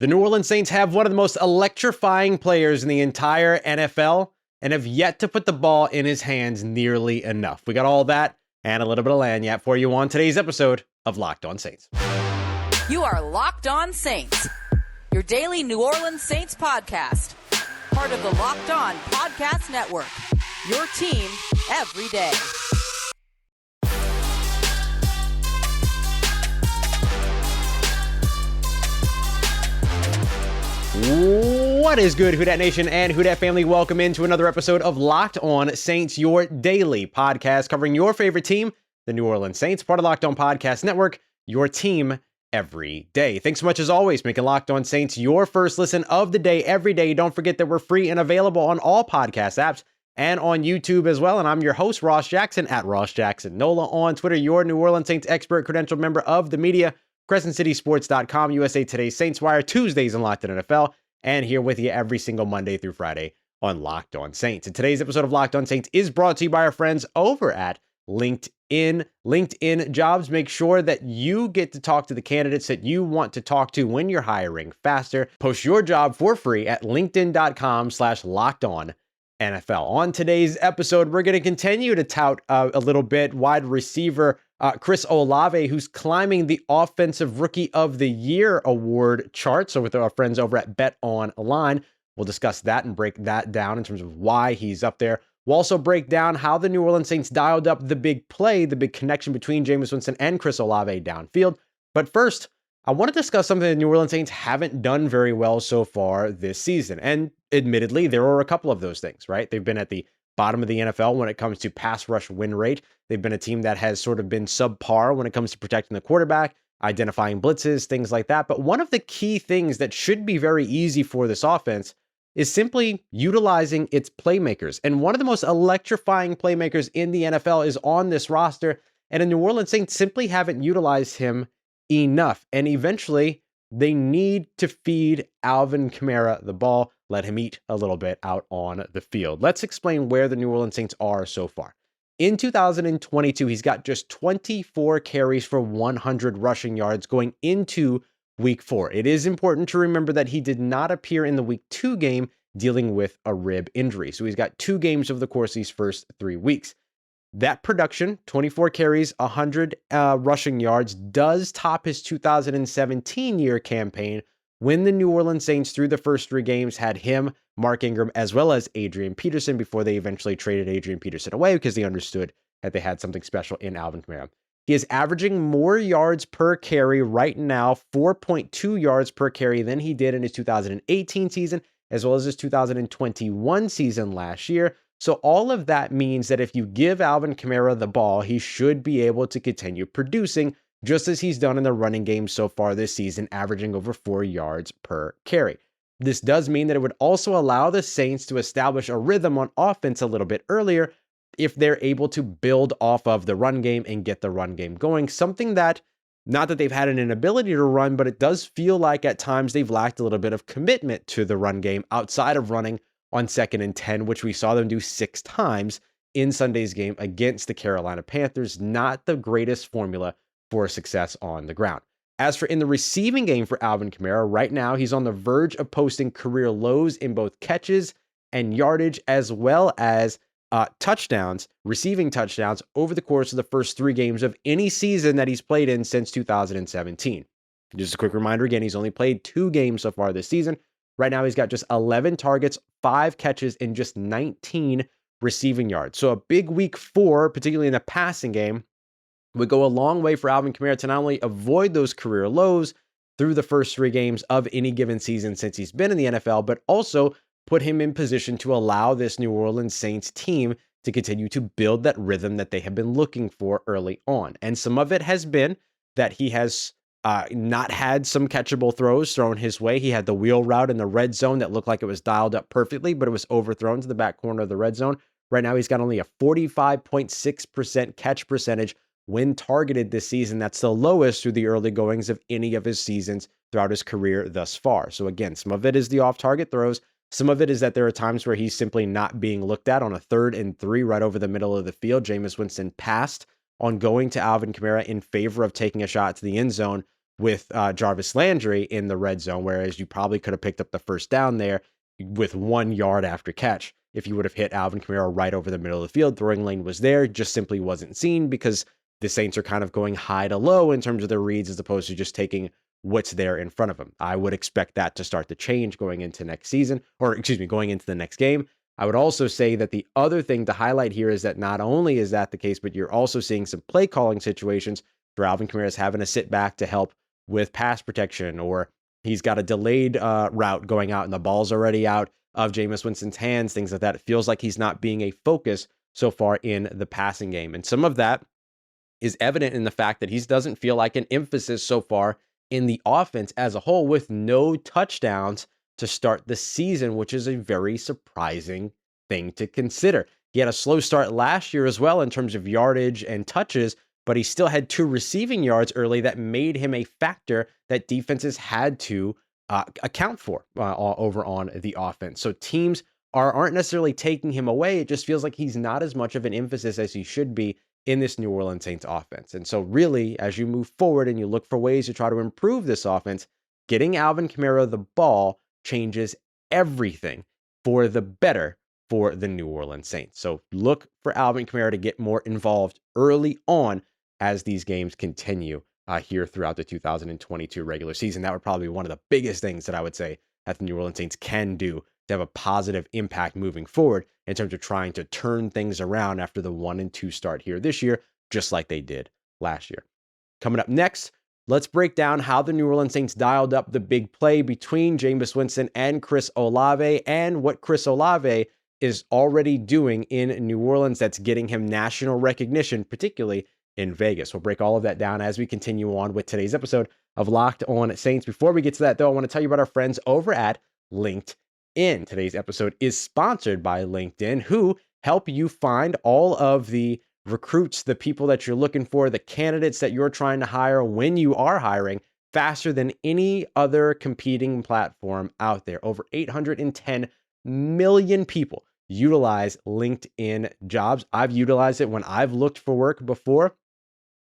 The New Orleans Saints have one of the most electrifying players in the entire NFL and have yet to put the ball in his hands nearly enough. We got all that and a little bit of lagniappe for you on today's episode of Locked On Saints. You are Locked On Saints, your daily New Orleans Saints podcast. Part of the Locked On Podcast Network, your team every day. What is good, Who Dat Nation and Who Dat family? Welcome into another episode of Locked On Saints, your daily podcast covering your favorite team, the New Orleans Saints, part of Locked On Podcast Network, your team every day. Thanks so much as always, making Locked On Saints your first listen of the day every day. Don't forget that we're free and available on all podcast apps and on YouTube as well. And I'm your host, Ross Jackson, at Ross Jackson Nola on Twitter, your New Orleans Saints expert, credentialed member of the media, CrescentCitySports.com, USA Today Saints Wire, Tuesdays in Locked On NFL, and here with you every single Monday through Friday on Locked On Saints. And today's episode of Locked On Saints is brought to you by our friends over at LinkedIn. LinkedIn Jobs make sure that you get to talk to the candidates that you want to talk to when you're hiring faster. Post your job for free at linkedin.com/lockedon. NFL. On today's episode, we're going to continue to tout a little bit wide receiver Chris Olave, who's climbing the Offensive Rookie of the Year award chart. So with our friends over at Bet Online, we'll discuss that and break that down in terms of why he's up there. We'll also break down how the New Orleans Saints dialed up the big play, the big connection between Jameis Winston and Chris Olave downfield. But first, I want to discuss something the New Orleans Saints haven't done very well so far this season. And admittedly, there are a couple of those things, right? They've been at the bottom of the NFL when it comes to pass rush win rate. They've been a team that has sort of been subpar when it comes to protecting the quarterback, identifying blitzes, things like that. But one of the key things that should be very easy for this offense is simply utilizing its playmakers. And one of the most electrifying playmakers in the NFL is on this roster. And the New Orleans Saints simply haven't utilized him enough. And eventually, they need to feed Alvin Kamara the ball, let him eat a little bit out on the field. Let's explain where the New Orleans Saints are so far. In 2022, he's got just 24 carries for 100 rushing yards going into Week 4. It is important to remember that he did not appear in the Week 2 game dealing with a rib injury. So he's got 2 games over the course of these first 3 weeks. That production, 24 carries, 100 rushing yards, does top his 2017 year campaign when the New Orleans Saints, through the first 3 games, had him, Mark Ingram, as well as Adrian Peterson before they eventually traded Adrian Peterson away because they understood that they had something special in Alvin Kamara. He is averaging more yards per carry right now, 4.2 yards per carry than he did in his 2018 season, as well as his 2021 season last year. So all of that means that if you give Alvin Kamara the ball, he should be able to continue producing just as he's done in the running game so far this season, averaging over 4 yards per carry. This does mean that it would also allow the Saints to establish a rhythm on offense a little bit earlier if they're able to build off of the run game and get the run game going. Something that, not that they've had an inability to run, but it does feel like at times they've lacked a little bit of commitment to the run game outside of running on 2nd and 10, which we saw them do 6 times in Sunday's game against the Carolina Panthers. Not the greatest formula for success on the ground. As for in the receiving game for Alvin Kamara, right now he's on the verge of posting career lows in both catches and yardage, as well as touchdowns, receiving touchdowns over the course of the first 3 games of any season that he's played in since 2017. Just a quick reminder, again, he's only played 2 games so far this season. Right now, he's got just 11 targets, 5 catches, and just 19 receiving yards. So a big week 4, particularly in the passing game, would go a long way for Alvin Kamara to not only avoid those career lows through the first 3 games of any given season since he's been in the NFL, but also put him in position to allow this New Orleans Saints team to continue to build that rhythm that they have been looking for early on. And some of it has been that he has not had some catchable throws thrown his way. He had the wheel route in the red zone that looked like it was dialed up perfectly, but it was overthrown to the back corner of the red zone. Right now, he's got only a 45.6% catch percentage when targeted this season. That's the lowest through the early goings of any of his seasons throughout his career thus far. So again, some of it is the off-target throws. Some of it is that there are times where he's simply not being looked at. On a 3rd and 3 right over the middle of the field, Jameis Winston passed on going to Alvin Kamara in favor of taking a shot to the end zone with Jarvis Landry in the red zone, whereas you probably could have picked up the first down there with 1 yard after catch if you would have hit Alvin Kamara right over the middle of the field. Throwing lane was there, just simply wasn't seen because the Saints are kind of going high to low in terms of their reads as opposed to just taking what's there in front of them. I would expect that to start to change going into next season, or excuse me, going into the next game. I would also say that the other thing to highlight here is that not only is that the case, but you're also seeing some play calling situations where Alvin Kamara is having to sit back to help with pass protection, or he's got a delayed route going out and the ball's already out of Jameis Winston's hands, things like that. It feels like he's not being a focus so far in the passing game. And some of that is evident in the fact that he doesn't feel like an emphasis so far in the offense as a whole, with no touchdowns to start the season, which is a very surprising thing to consider. He had a slow start last year as well in terms of yardage and touches, but he still had 2 receiving yards early that made him a factor that defenses had to account for over on the offense. So teams aren't necessarily taking him away. It just feels like he's not as much of an emphasis as he should be in this New Orleans Saints offense. And so really, as you move forward and you look for ways to try to improve this offense, getting Alvin Kamara the ball changes everything for the better for the New Orleans Saints. So look for Alvin Kamara to get more involved early on as these games continue here throughout the 2022 regular season. That would probably be one of the biggest things that I would say that the New Orleans Saints can do to have a positive impact moving forward in terms of trying to turn things around after the 1-2 start here this year, just like they did last year. Coming up next, let's break down how the New Orleans Saints dialed up the big play between Jameis Winston and Chris Olave, and what Chris Olave is already doing in New Orleans that's getting him national recognition, particularly in Vegas. We'll break all of that down as we continue on with today's episode of Locked On Saints. Before we get to that, though, I want to tell you about our friends over at LinkedIn. Today's episode is sponsored by LinkedIn, who help you find all of the recruits, the people that you're looking for, the candidates that you're trying to hire when you are hiring, faster than any other competing platform out there. Over 810 million people utilize LinkedIn Jobs. I've utilized it when I've looked for work before,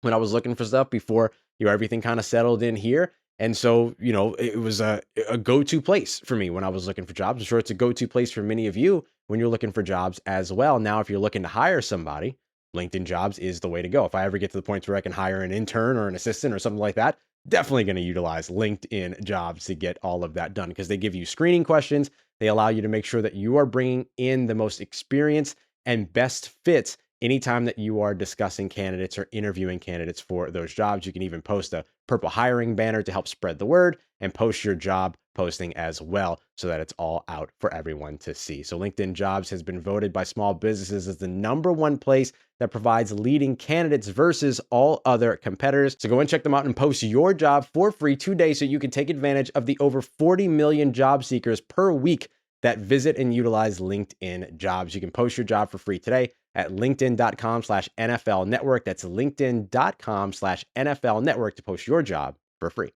when I was looking for stuff before everything kind of settled in here. And so, it was a go-to place for me when I was looking for jobs. I'm sure it's a go-to place for many of you when you're looking for jobs as well. Now, if you're looking to hire somebody, LinkedIn Jobs is the way to go. If I ever get to the point where I can hire an intern or an assistant or something like that, definitely going to utilize LinkedIn Jobs to get all of that done, because they give you screening questions. They allow you to make sure that you are bringing in the most experienced and best fits anytime that you are discussing candidates or interviewing candidates for those jobs. You can even post a purple hiring banner to help spread the word and post your job posting as well so that it's all out for everyone to see. So LinkedIn Jobs has been voted by small businesses as the #1 place that provides leading candidates versus all other competitors. So go and check them out and post your job for free today so you can take advantage of the over 40 million job seekers per week that visit and utilize LinkedIn Jobs. You can post your job for free today at linkedin.com/NFL network. That's linkedin.com/NFL network to post your job for free.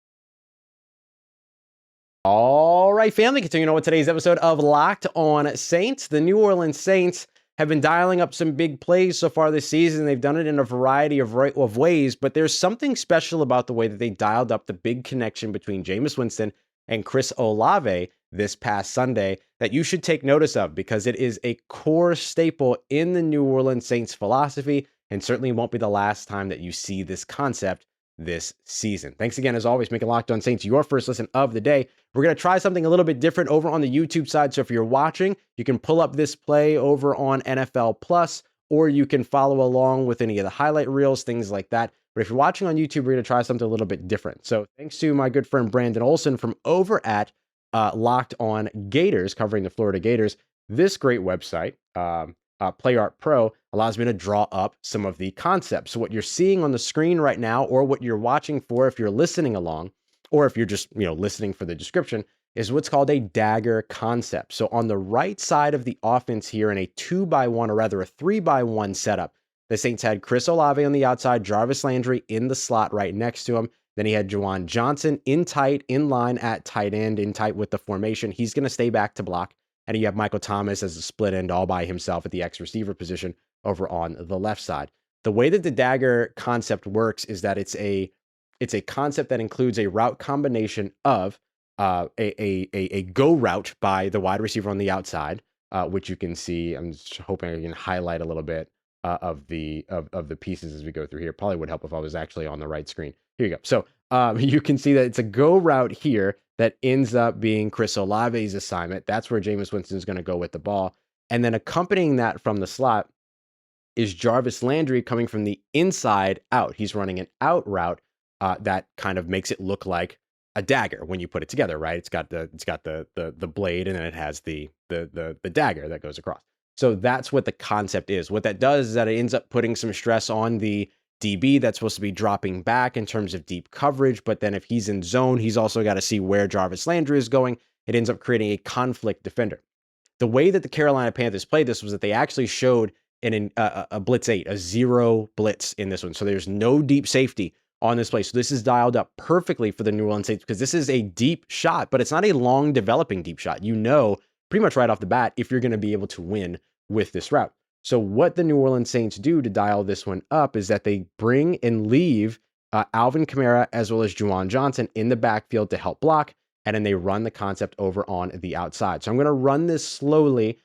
All right, family, continuing on with today's episode of Locked On Saints. The New Orleans Saints have been dialing up some big plays so far this season. They've done it in a variety of ways, but there's something special about the way that they dialed up the big connection between Jameis Winston and Chris Olave this past Sunday that you should take notice of, because it is a core staple in the New Orleans Saints philosophy, and certainly won't be the last time that you see this concept this season. Thanks again, as always, making Locked On Saints your first listen of the day. We're going to try something a little bit different over on the YouTube side. So if you're watching, you can pull up this play over on NFL Plus, or you can follow along with any of the highlight reels, things like that. But if you're watching on YouTube, we're going to try something a little bit different. So thanks to my good friend Brandon Olson from over at Locked On Gators, covering the Florida Gators. This great website, PlayArt Pro, allows me to draw up some of the concepts. So what you're seeing on the screen right now, or what you're watching for if you're listening along, or if you're just listening for the description, is what's called a dagger concept. So on the right side of the offense here in a 2x1, or rather a 3x1 setup, the Saints had Chris Olave on the outside, Jarvis Landry in the slot right next to him. Then he had Juwan Johnson in tight, in line at tight end, in tight with the formation. He's going to stay back to block. And you have Michael Thomas as a split end all by himself at the X receiver position over on the left side. The way that the dagger concept works is that it's a It's a concept that includes a route combination of a go route by the wide receiver on the outside, which you can see. I'm just hoping I can highlight a little bit of the pieces as we go through here. Probably would help if I was actually on the right screen. Here you go. So you can see that it's a go route here that ends up being Chris Olave's assignment. That's where Jameis Winston is going to go with the ball. And then accompanying that from the slot is Jarvis Landry coming from the inside out. He's running an out route that kind of makes it look like a dagger when you put it together, right? It's got the blade, and then it has the dagger that goes across. So that's what the concept is. What that does is that it ends up putting some stress on the DB that's supposed to be dropping back in terms of deep coverage. But then if he's in zone, he's also got to see where Jarvis Landry is going. It ends up creating a conflict defender. The way that the Carolina Panthers played this was that they actually showed a blitz 8, a 0 blitz in this one. So there's no deep safety on this play. So this is dialed up perfectly for the New Orleans Saints because this is a deep shot, but it's not a long developing deep shot. You know, pretty much right off the bat, if you're going to be able to win with this route. So what the New Orleans Saints do to dial this one up is that they bring and leave Alvin Kamara as well as Juwan Johnson in the backfield to help block, and then they run the concept over on the outside. So I'm going to run this slowly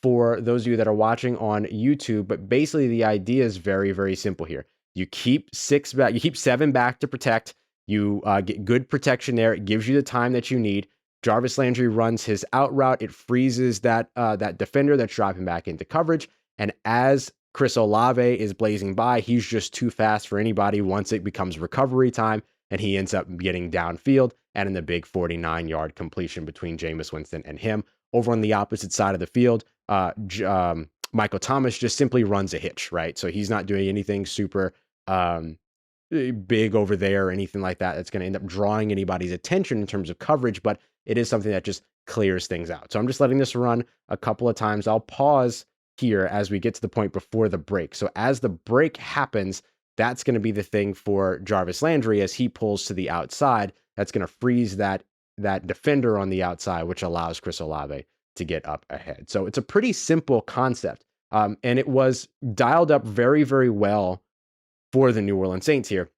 for those of you that are watching on YouTube, but basically the idea is very, very simple here. You keep 7 back to protect. You get good protection there. It gives you the time that you need. Jarvis Landry runs his out route. It freezes that defender that's dropping back into coverage. And as Chris Olave is blazing by, he's just too fast for anybody once it becomes recovery time, and he ends up getting downfield and in the big 49-yard completion between Jameis Winston and him. Over on the opposite side of the field, Michael Thomas just simply runs a hitch, right? So he's not doing anything super big over there or anything like that that's going to end up drawing anybody's attention in terms of coverage, but it is something that just clears things out. So I'm just letting this run a couple of times. I'll pause here as we get to the point before the break. So as the break happens, that's going to be the thing for Jarvis Landry as he pulls to the outside. That's going to freeze that defender on the outside, which allows Chris Olave to get up ahead. So it's a pretty simple concept. And it was dialed up very, very well for the New Orleans Saints here.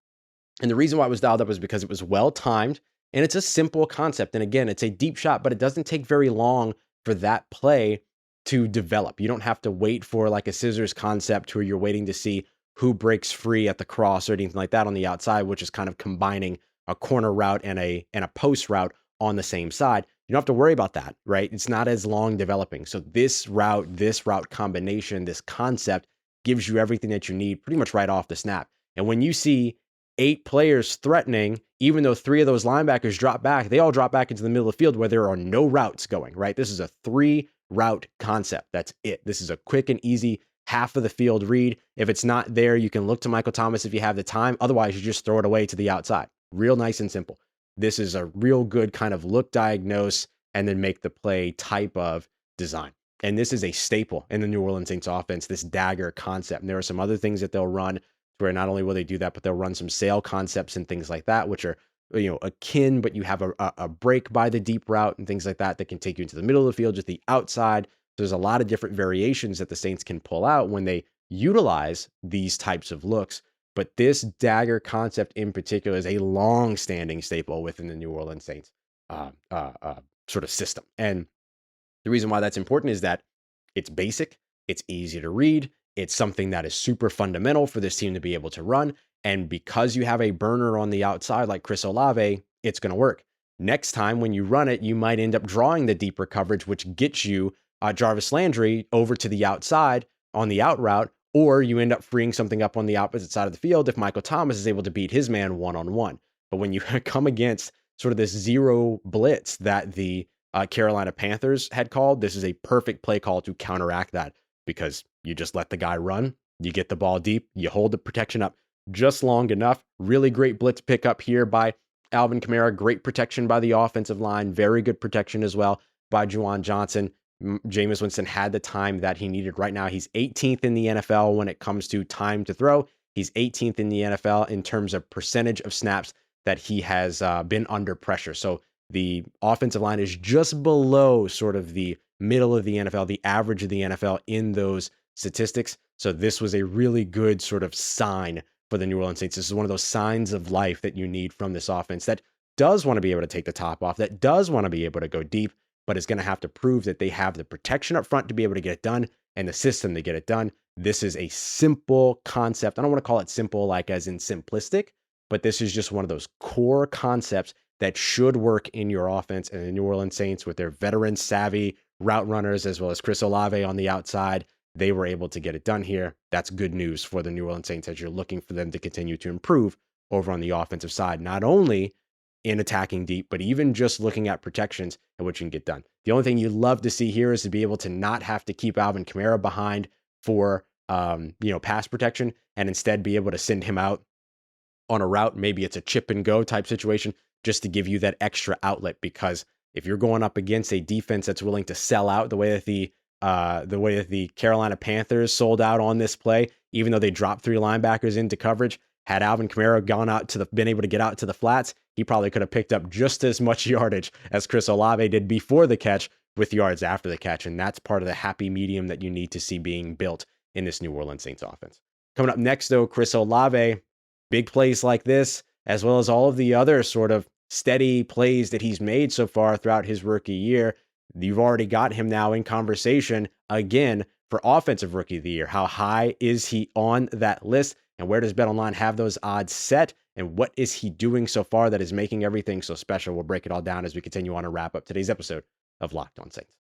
And the reason why it was dialed up is because it was well timed and it's a simple concept. And again, it's a deep shot, but it doesn't take very long for that play to develop. You don't have to wait for like a scissors concept where you're waiting to see who breaks free at the cross or anything like that on the outside, which is kind of combining a corner route and a post route on the same side. You don't have to worry about that, right? It's not as long developing. So this route combination, this concept gives you everything that you need pretty much right off the snap. And when you see 8 players threatening, even though 3 of those linebackers drop back, they all drop back into the middle of the field where there are no routes going, right? This is a 3 route concept. That's it. This is a quick and easy half of the field read. If it's not there, you can look to Michael Thomas if you have the time. Otherwise, you just throw it away to the outside. Real nice and simple. This is a real good kind of look, diagnose, and then make the play type of design. And this is a staple in the New Orleans Saints offense, this dagger concept. And there are some other things that they'll run where not only will they do that, but they'll run some sail concepts and things like that, which are, akin, but you have a break by the deep route and things like that that can take you into the middle of the field, just the outside. There's a lot of different variations that the Saints can pull out when they utilize these types of looks. But this dagger concept in particular is a long-standing staple within the New Orleans Saints sort of system. And the reason why that's important is that it's basic, it's easy to read, it's something that is super fundamental for this team to be able to run. And because you have a burner on the outside like Chris Olave, it's going to work. Next time when you run it, you might end up drawing the deeper coverage, which gets you Jarvis Landry over to the outside on the out route, or you end up freeing something up on the opposite side of the field if Michael Thomas is able to beat his man one-on-one. But when you come against sort of this 0 blitz that the Carolina Panthers had called, this is a perfect play call to counteract that, because you just let the guy run, you get the ball deep, you hold the protection up just long enough. Really great blitz pickup here by Alvin Kamara. Great protection by the offensive line. Very good protection as well by Juwan Johnson. Jameis Winston had the time that he needed. Right now, he's 18th in the NFL when it comes to time to throw. He's 18th in the NFL in terms of percentage of snaps that he has been under pressure. So the offensive line is just below sort of the middle of the NFL, the average of the NFL in those statistics. So this was a really good sort of sign for the New Orleans Saints. This is one of those signs of life that you need from this offense that does want to be able to take the top off, that does want to be able to go deep, but is going to have to prove that they have the protection up front to be able to get it done and the system to get it done. This is a simple concept. I don't want to call it simple like as in simplistic, but this is just one of those core concepts that should work in your offense. And the New Orleans Saints, with their veteran savvy route runners, as well as Chris Olave on the outside, they were able to get it done here. That's good news for the New Orleans Saints as you're looking for them to continue to improve over on the offensive side, not only in attacking deep, but even just looking at protections and what you can get done. The only thing you love to see here is to be able to not have to keep Alvin Kamara behind for pass protection, and instead be able to send him out on a route. Maybe it's a chip and go type situation, just to give you that extra outlet. Because if you're going up against a defense that's willing to sell out the way that the Carolina Panthers sold out on this play, even though they dropped 3 linebackers into coverage, had Alvin Kamara been able to get out to the flats, he probably could have picked up just as much yardage as Chris Olave did before the catch with yards after the catch. And that's part of the happy medium that you need to see being built in this New Orleans Saints offense. Coming up next, though, Chris Olave, big plays like this, as well as all of the other sort of steady plays that he's made so far throughout his rookie year. You've already got him now in conversation again for Offensive Rookie of the Year. How high is he on that list? And where does BetOnline have those odds set? And what is he doing so far that is making everything so special? We'll break it all down as we continue on to wrap up today's episode of Locked On Saints.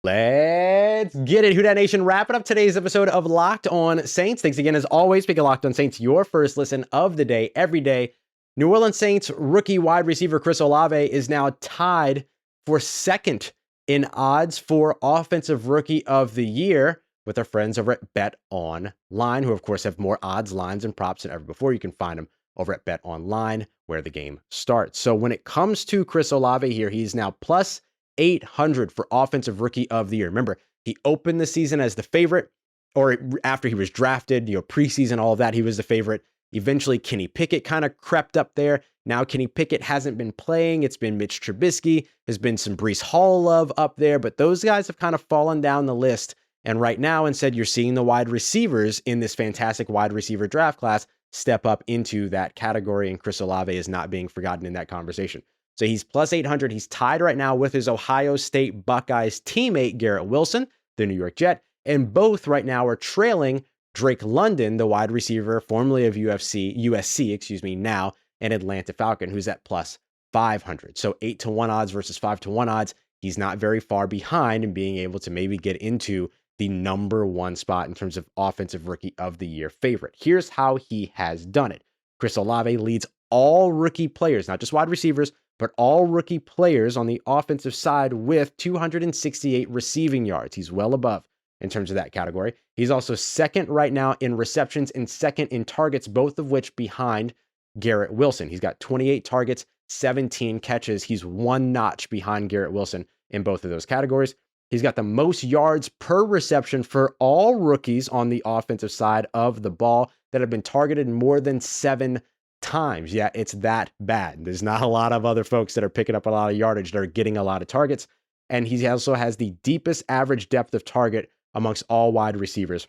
Let's get it, Who Dat Nation. Wrapping up today's episode of Locked On Saints. Thanks again, as always, making Locked On Saints your first listen of the day, every day. New Orleans Saints rookie wide receiver Chris Olave is now tied for second in odds for Offensive Rookie of the Year with our friends over at BetOnline, who of course have more odds, lines, and props than ever before. You can find them over at BetOnline, where the game starts. So when it comes to Chris Olave here, he's now plus 800 for Offensive Rookie of the Year. Remember, he opened the season as the favorite, or after he was drafted, preseason, all of that, he was the favorite. Eventually, Kenny Pickett kind of crept up there. Now, Kenny Pickett hasn't been playing. It's been Mitch Trubisky. There's been some Breece Hall love up there, but those guys have kind of fallen down the list. And right now, instead, you're seeing the wide receivers in this fantastic wide receiver draft class step up into that category, and Chris Olave is not being forgotten in that conversation. So he's plus 800. He's tied right now with his Ohio State Buckeyes teammate, Garrett Wilson, the New York Jet, and both right now are trailing Drake London, the wide receiver formerly of USC, now an Atlanta Falcon, who's at plus 500. So 8-1 odds versus 5-1 odds. He's not very far behind in being able to maybe get into the number 1 spot in terms of Offensive Rookie of the Year favorite. Here's how he has done it. Chris Olave leads all rookie players, not just wide receivers, but all rookie players on the offensive side with 268 receiving yards. He's well above in terms of that category. He's also second right now in receptions and second in targets, both of which behind Garrett Wilson. He's got 28 targets, 17 catches. He's 1 notch behind Garrett Wilson in both of those categories. He's got the most yards per reception for all rookies on the offensive side of the ball that have been targeted more than 7 times. Yeah, it's that bad. There's not a lot of other folks that are picking up a lot of yardage that are getting a lot of targets. And he also has the deepest average depth of target amongst all wide receivers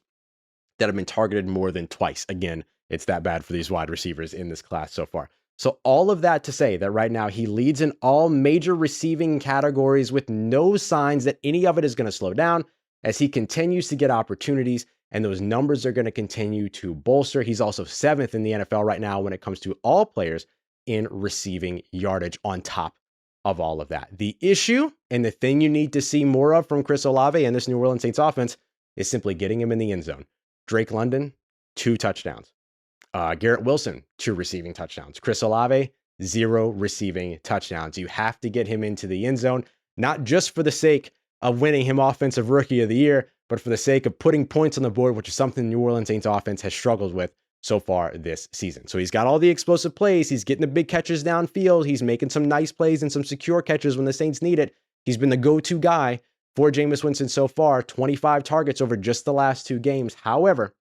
that have been targeted more than twice. Again, it's that bad for these wide receivers in this class so far. So all of that to say that right now he leads in all major receiving categories with no signs that any of it is going to slow down as he continues to get opportunities, and those numbers are going to continue to bolster. He's also 7th in the NFL right now when it comes to all players in receiving yardage on top of all of that. The issue and the thing you need to see more of from Chris Olave and this New Orleans Saints offense is simply getting him in the end zone. Drake London, 2 touchdowns. Garrett Wilson, 2 receiving touchdowns. Chris Olave, 0 receiving touchdowns. You have to get him into the end zone, not just for the sake of winning him Offensive Rookie of the Year, but for the sake of putting points on the board, which is something the New Orleans Saints offense has struggled with so far this season. So he's got all the explosive plays. He's getting the big catches downfield. He's making some nice plays and some secure catches when the Saints need it. He's been the go-to guy for Jameis Winston so far, 25 targets over just the last 2 games. However,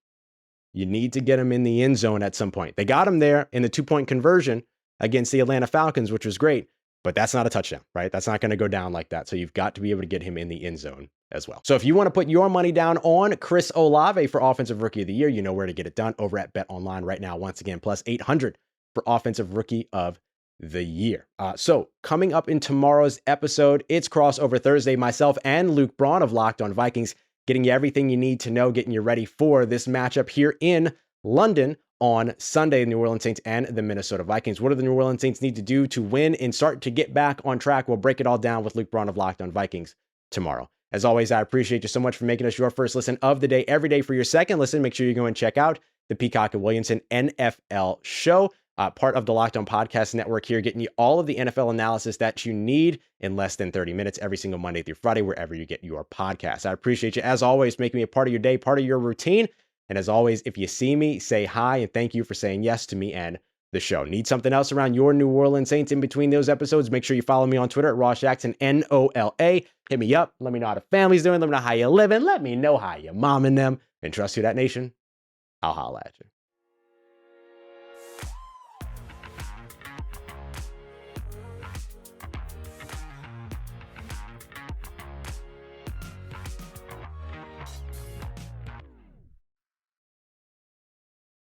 you need to get him in the end zone at some point. They got him there in the 2-point conversion against the Atlanta Falcons, which was great, but that's not a touchdown, right? That's not going to go down like that. So you've got to be able to get him in the end zone. as well. So if you want to put your money down on Chris Olave for Offensive Rookie of the Year, you know where to get it done over at Bet Online right now. Once again, plus 800 for Offensive Rookie of the Year. So coming up in tomorrow's episode, it's Crossover Thursday. Myself and Luke Braun of Locked On Vikings getting you everything you need to know, getting you ready for this matchup here in London on Sunday, the New Orleans Saints and the Minnesota Vikings. What do the New Orleans Saints need to do to win and start to get back on track? We'll break it all down with Luke Braun of Locked On Vikings tomorrow. As always, I appreciate you so much for making us your first listen of the day every day. For your second listen, make sure you go and check out the Peacock and Williamson NFL show, part of the Locked On Podcast Network here, getting you all of the NFL analysis that you need in less than 30 minutes every single Monday through Friday, wherever you get your podcasts. I appreciate you, as always, making me a part of your day, part of your routine. And as always, if you see me, say hi, and thank you for saying yes to me and the show. Need something else around your New Orleans Saints in between those episodes? Make sure you follow me on Twitter at Ross Jackson, NOLA. Hit me up. Let me know how the family's doing. Let me know how you're living. Let me know how you're momming them. And trust you, that nation, I'll holla at you.